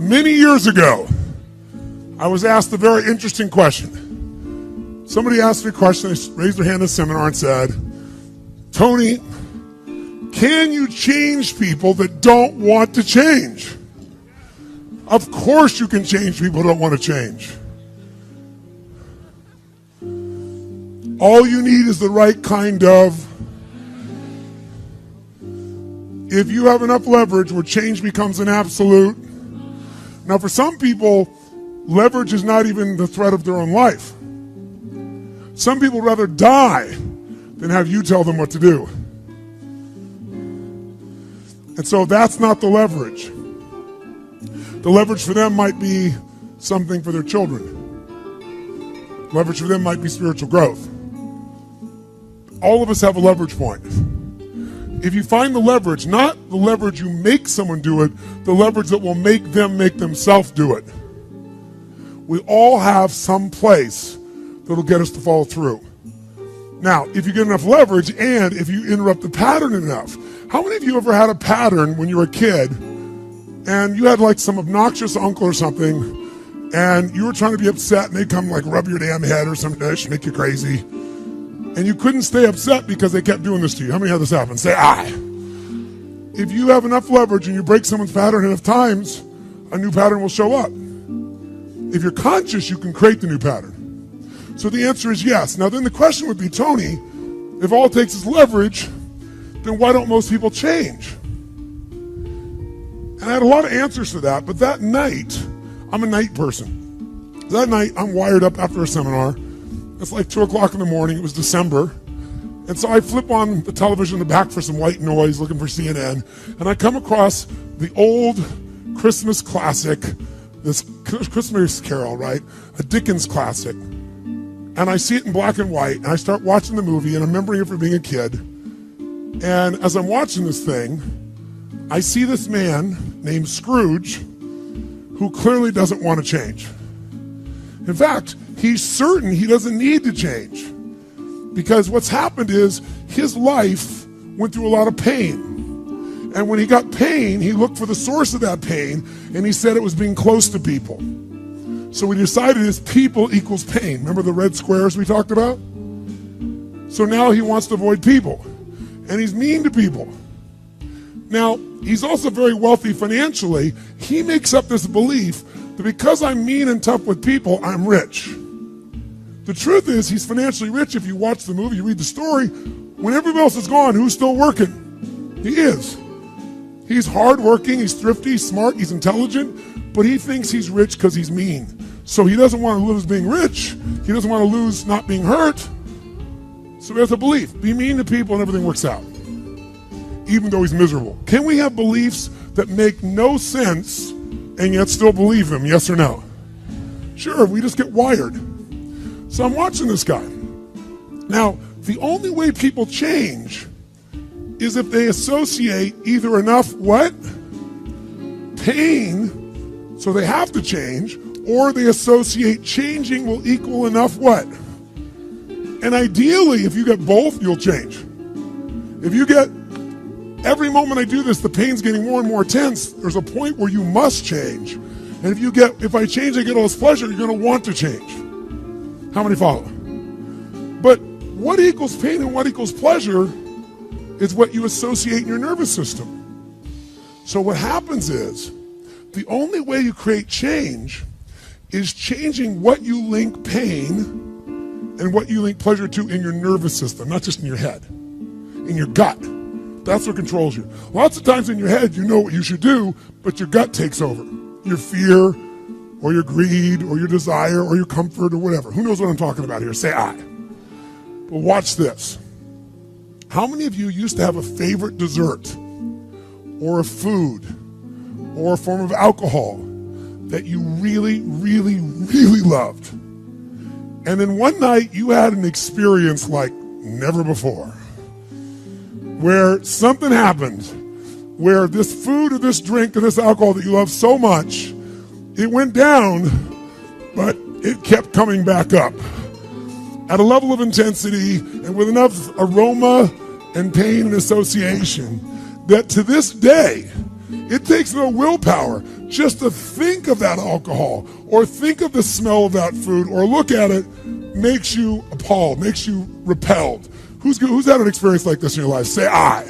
Many years ago, I was asked a very interesting question. Somebody asked me a question, they raised their hand in a seminar and said, Tony, can you change people that don't want to change? Of course you can change people who don't want to change. All you need is the right kind of. If you have enough leverage where change becomes an absolute. Now for some people, leverage is not even the threat of their own life. Some people rather die than have you tell them what to do. And so that's not the leverage. The leverage for them might be something for their children. Leverage for them might be spiritual growth. All of us have a leverage point. If you find the leverage, not the leverage you make someone do it, the leverage that will make them make themselves do it. We all have some place that'll get us to follow through. Now, if you get enough leverage and if you interrupt the pattern enough, how many of you ever had a pattern when you were a kid and you had like some obnoxious uncle or something and you were trying to be upset and they'd come like rub your damn head or some dish, make you crazy, and you couldn't stay upset because they kept doing this to you? How many had this happen? Say aye. If you have enough leverage and you break someone's pattern enough times, a new pattern will show up. If you're conscious, you can create the new pattern. So the answer is yes. Now then the question would be, Tony, if all it takes is leverage, then why don't most people change? And I had a lot of answers for that, but that night, I'm a night person. That night, I'm wired up after a seminar. It's like 2 o'clock in the morning, it was December. And so I flip on the television in the back for some white noise, looking for CNN, and I come across the old Christmas classic, this Christmas Carol, right? A Dickens classic. And I see it in black and white, and I start watching the movie, and I'm remembering it from being a kid. And as I'm watching this thing, I see this man named Scrooge who clearly doesn't want to change. In fact, he's certain he doesn't need to change because what's happened is his life went through a lot of pain. And when he got pain, he looked for the source of that pain, and he said it was being close to people. So we decided is people equals pain. Remember the red squares we talked about? So now he wants to avoid people. And he's mean to people. Now, he's also very wealthy financially. He makes up this belief that because I'm mean and tough with people, I'm rich. The truth is, he's financially rich. If you watch the movie, you read the story, when everybody else is gone, who's still working? He is. He's hardworking, he's thrifty, he's smart, he's intelligent, but he thinks he's rich because he's mean. So he doesn't want to lose being rich. He doesn't want to lose not being hurt. So he has a belief. Be mean to people and everything works out, even though he's miserable. Can we have beliefs that make no sense and yet still believe them? Yes or no? Sure, we just get wired. So I'm watching this guy. Now, the only way people change is if they associate either enough what? Pain, so they have to change, or they associate changing will equal enough what? And ideally, if you get both, you'll change. If you get, every moment I do this, the pain's getting more and more intense, there's a point where you must change. And if I change, I get all this pleasure, you're going to want to change. How many follow? But what equals pain and what equals pleasure is what you associate in your nervous system. So what happens is, the only way you create change is changing what you link pain and what you link pleasure to in your nervous system, not just in your head, in your gut. That's what controls you. Lots of times in your head, you know what you should do, but your gut takes over. Your fear, or your greed, or your desire, or your comfort, or whatever. Who knows what I'm talking about here? Say aye. But watch this. How many of you used to have a favorite dessert, or a food, or a form of alcohol that you really, really, really loved? And then one night you had an experience like never before, where something happened, where this food or this drink or this alcohol that you love so much, it went down, but it kept coming back up at a level of intensity and with enough aroma and pain and association that to this day, it takes no willpower. Just to think of that alcohol or think of the smell of that food or look at it makes you appalled, makes you repelled. Who's had an experience like this in your life? Say I.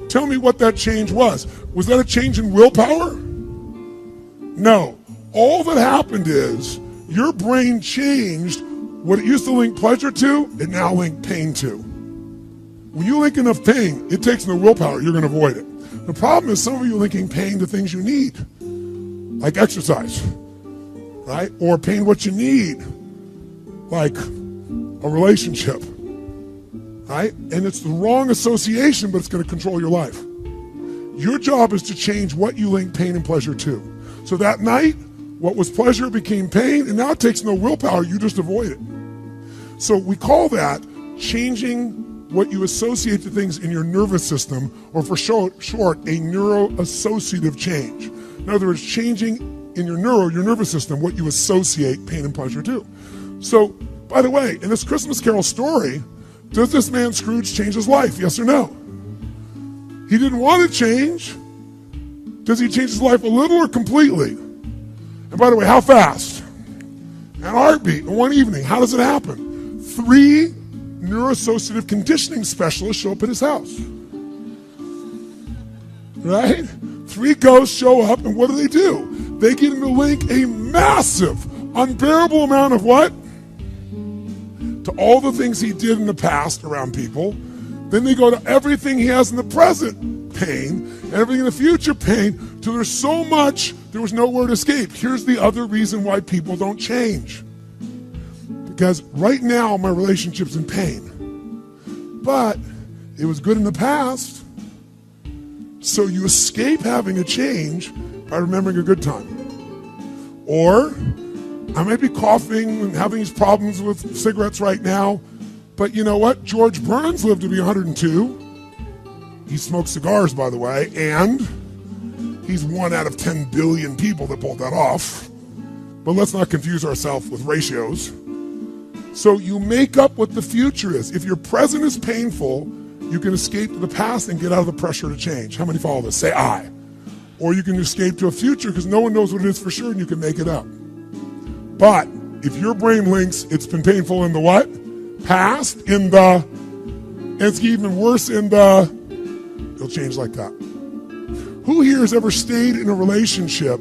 Tell me what that change was. Was that a change in willpower? No. All that happened is your brain changed what it used to link pleasure to, it now linked pain to. When you link enough pain, it takes no willpower, you're going to avoid it. The problem is some of you are linking pain to things you need, like exercise, right? Or pain what you need, like a relationship, right? And it's the wrong association, but it's going to control your life. Your job is to change what you link pain and pleasure to. So that night, what was pleasure became pain, and now it takes no willpower, you just avoid it. So we call that changing what you associate to things in your nervous system, or for short, a neuroassociative change. In other words, changing in your nervous system, what you associate pain and pleasure to. So, by the way, in this Christmas Carol story, does this man Scrooge change his life? Yes or no? He didn't want to change. Does he change his life a little or completely? And by the way, how fast? In a heartbeat, in one evening. How does it happen? 3 neuroassociative conditioning specialists show up at his house. Right? 3 ghosts show up, and what do? They get him to link a massive, unbearable amount of what? To all the things he did in the past around people. Then they go to everything he has in the present, pain, and everything in the future, pain, till there's so much, there was nowhere to escape. Here's the other reason why people don't change. Because right now, my relationship's in pain. But it was good in the past. So you escape having a change by remembering a good time. Or, I might be coughing and having these problems with cigarettes right now, but you know what? George Burns lived to be 102. He smoked cigars, by the way, and he's 1 out of 10 billion people that pulled that off. But let's not confuse ourselves with ratios. So you make up what the future is. If your present is painful, you can escape to the past and get out of the pressure to change. How many follow this? Say I. Or you can escape to a future because no one knows what it is for sure and you can make it up. But if your brain links it's been painful in the what? Past, in the, and it's even worse in the, you'll change like that. Who here has ever stayed in a relationship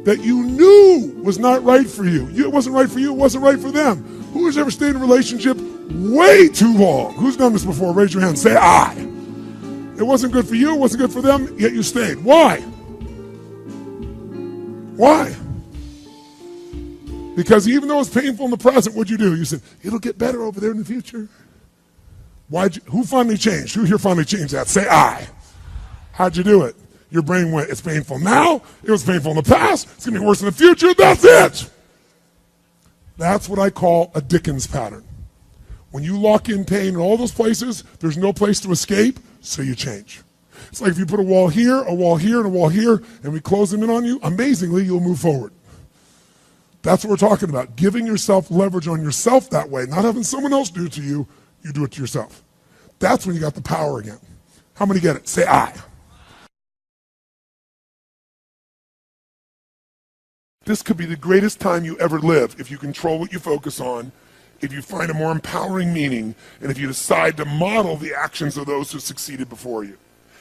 that you knew was not right for you? It wasn't right for you, it wasn't right for them. Who has ever stayed in a relationship way too long? Who's done this before? Raise your hand. Say I. It wasn't good for you, it wasn't good for them, yet you stayed. Why? Why? Because even though it's painful in the present, what'd you do? You said, it'll get better over there in the future. Who finally changed? Who here finally changed that? Say I. How'd you do it? Your brain went, it's painful now, it was painful in the past, it's going to be worse in the future, that's it. That's what I call a Dickens pattern. When you lock in pain in all those places, there's no place to escape, so you change. It's like if you put a wall here, and a wall here, and we close them in on you, amazingly, you'll move forward. That's what we're talking about. Giving yourself leverage on yourself that way, not having someone else do it to you, you do it to yourself. That's when you got the power again. How many get it? Say I. This could be the greatest time you ever live if you control what you focus on, if you find a more empowering meaning, and if you decide to model the actions of those who succeeded before you.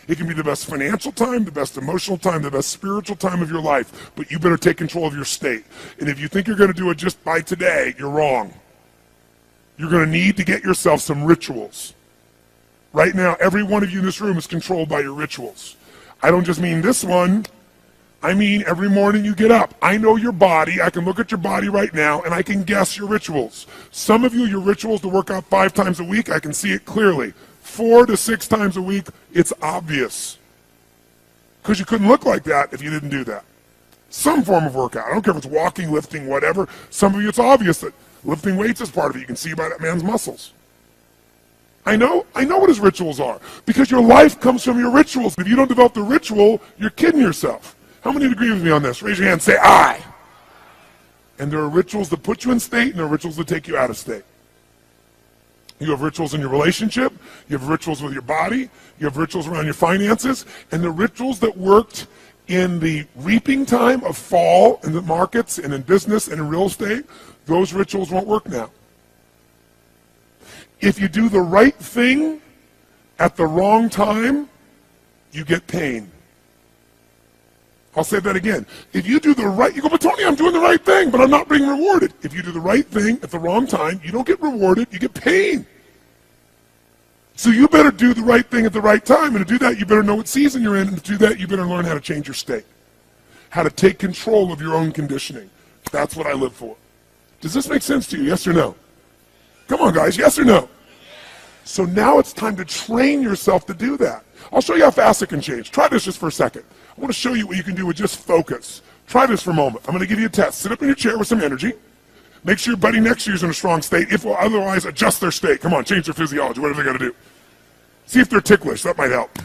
It can be the best financial time, the best emotional time, the best spiritual time of your life, but you better take control of your state. And if you think you're going to do it just by today, you're wrong. You're going to need to get yourself some rituals. Right now, every one of you in this room is controlled by your rituals. I don't just mean this one. I mean, every morning you get up. I know your body. I can look at your body right now, and I can guess your rituals. Some of you, your rituals to work out 5 times a week, I can see it clearly. 4 to 6 times a week, it's obvious. Because you couldn't look like that if you didn't do that. Some form of workout. I don't care if it's walking, lifting, whatever. Some of you, it's obvious that lifting weights is part of it. You can see by that man's muscles. I know what his rituals are. Because your life comes from your rituals. If you don't develop the ritual, you're kidding yourself. How many agree with me on this? Raise your hand, say I. And there are rituals that put you in state, and there are rituals that take you out of state. You have rituals in your relationship, you have rituals with your body, you have rituals around your finances, and the rituals that worked in the reaping time of fall in the markets and in business and in real estate, those rituals won't work now. If you do the right thing at the wrong time, you get pain. I'll say that again. If you do the right, you go, but Tony, I'm doing the right thing, but I'm not being rewarded. If you do the right thing at the wrong time, you don't get rewarded, you get pain. So you better do the right thing at the right time, and to do that, you better know what season you're in, and to do that, you better learn how to change your state, how to take control of your own conditioning. That's what I live for. Does this make sense to you, yes or no? Come on, guys, yes or no? So now it's time to train yourself to do that. I'll show you how fast it can change. Try this just for a second. I want to show you what you can do with just focus. Try this for a moment. I'm going to give you a test. Sit up in your chair with some energy. Make sure your buddy next to you is in a strong state. If or otherwise, adjust their state. Come on, change their physiology, whatever they got to do. See if they're ticklish. That might help.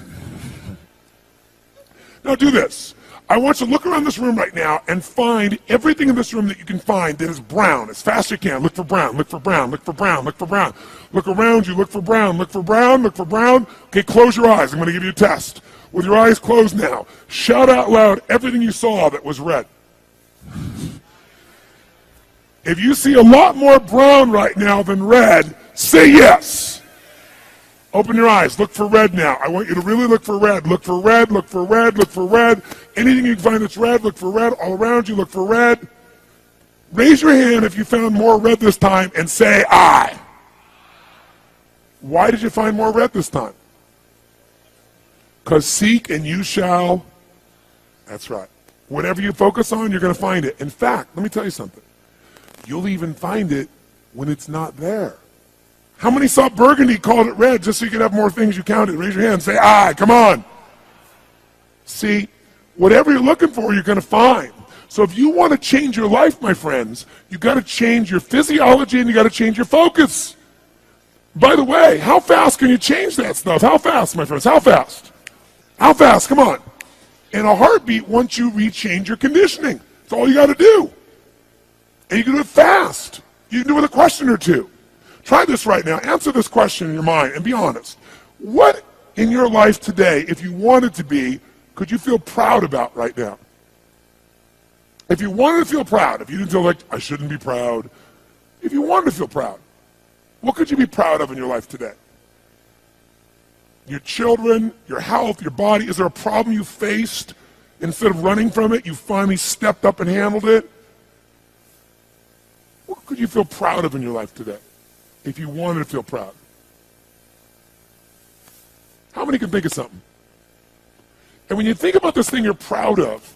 Now do this. I want you to look around this room right now and find everything in this room that you can find that is brown as fast as you can. Look for brown, look for brown, look for brown, look for brown. Look around you, look for brown, look for brown, look for brown. Okay, close your eyes. I'm going to give you a test. With your eyes closed now, shout out loud everything you saw that was red. If you see a lot more brown right now than red, say yes. Open your eyes. Look for red now. I want you to really look for red. Look for red, look for red, look for red. Anything you can find that's red, look for red. All around you, look for red. Raise your hand if you found more red this time and say I. Why did you find more red this time? Because seek and you shall. That's right. Whatever you focus on, you're going to find it. In fact, let me tell you something. You'll even find it when it's not there. How many saw burgundy, called it red, just so you could have more things you counted? Raise your hand, say, I, come on. See, whatever you're looking for, you're going to find. So if you want to change your life, my friends, you've got to change your physiology and you've got to change your focus. By the way, how fast can you change that stuff? How fast, my friends? How fast? How fast? Come on. In a heartbeat, once you rechange your conditioning. That's all you got to do. And you can do it fast. You can do it with a question or two. Try this right now. Answer this question in your mind and be honest. What in your life today, if you wanted to be, could you feel proud about right now? If you wanted to feel proud, if you didn't feel like, I shouldn't be proud, if you wanted to feel proud, what could you be proud of in your life today? Your children, your health, your body. Is there a problem you faced? Instead of running from it, you finally stepped up and handled it? What could you feel proud of in your life today? If you wanted to feel proud. How many can think of something? And when you think about this thing you're proud of,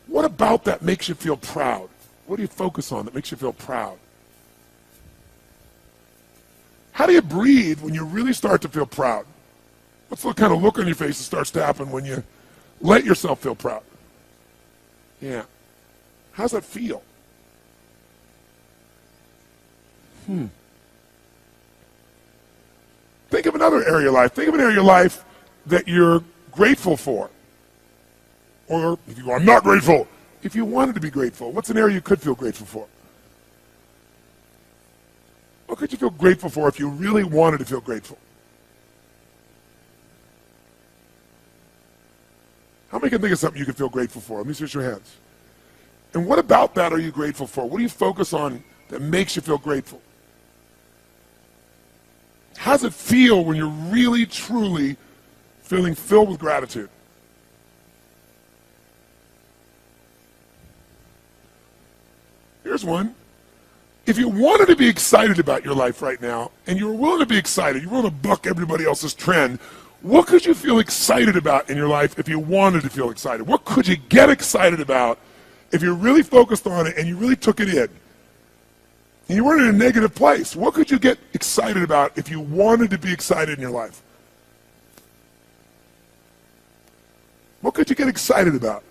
what about that makes you feel proud? What do you focus on that makes you feel proud? How do you breathe when you really start to feel proud? What's the kind of look on your face that starts to happen when you let yourself feel proud? Yeah. How's that feel? Think of another area of your life. Think of an area of your life that you're grateful for. Or if you go, I'm not grateful. If you wanted to be grateful, what's an area you could feel grateful for? What could you feel grateful for if you really wanted to feel grateful? How many can think of something you could feel grateful for? Let me see your hands. And what about that are you grateful for? What do you focus on that makes you feel grateful? How does it feel when you're really, truly feeling filled with gratitude? Here's one. If you wanted to be excited about your life right now, and you were willing to be excited, you're willing to buck everybody else's trend, what could you feel excited about in your life if you wanted to feel excited? What could you get excited about if you really focused on it and you really took it in? And you weren't in a negative place. What could you get excited about if you wanted to be excited in your life? What could you get excited about?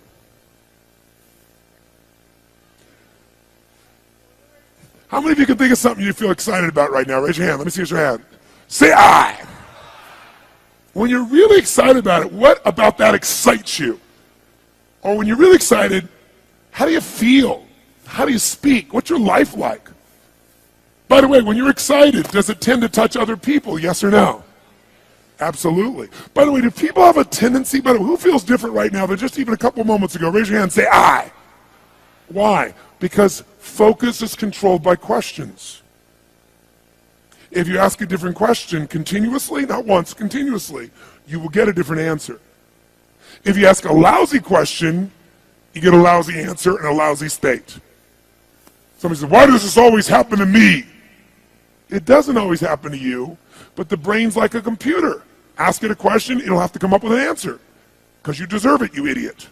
How many of you can think of something you feel excited about right now? Raise your hand. Let me see your hand. Say I. When you're really excited about it, what about that excites you? Or when you're really excited, how do you feel? How do you speak? What's your life like? By the way, when you're excited, does it tend to touch other people, yes or no? Absolutely. By the way, do people have a tendency, by the way, who feels different right now than just even a couple moments ago? Raise your hand and say, I. Why? Because focus is controlled by questions. If you ask a different question continuously, not once, continuously, you will get a different answer. If you ask a lousy question, you get a lousy answer and a lousy state. Somebody says, why does this always happen to me? It doesn't always happen to you, but the brain's like a computer. Ask it a question, it'll have to come up with an answer. Because you deserve it, you idiot.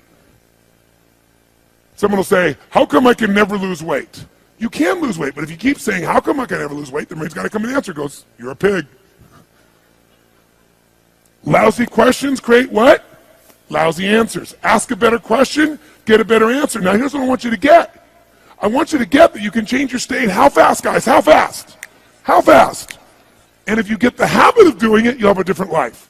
Someone will say, how come I can never lose weight? You can lose weight, but if you keep saying, how come I can never lose weight, the brain's got to come with an answer. It goes, you're a pig. Lousy questions create what? Lousy answers. Ask a better question, get a better answer. Now here's what I want you to get. I want you to get that you can change your state. How fast, guys? How fast? How fast? And if you get the habit of doing it, you'll have a different life.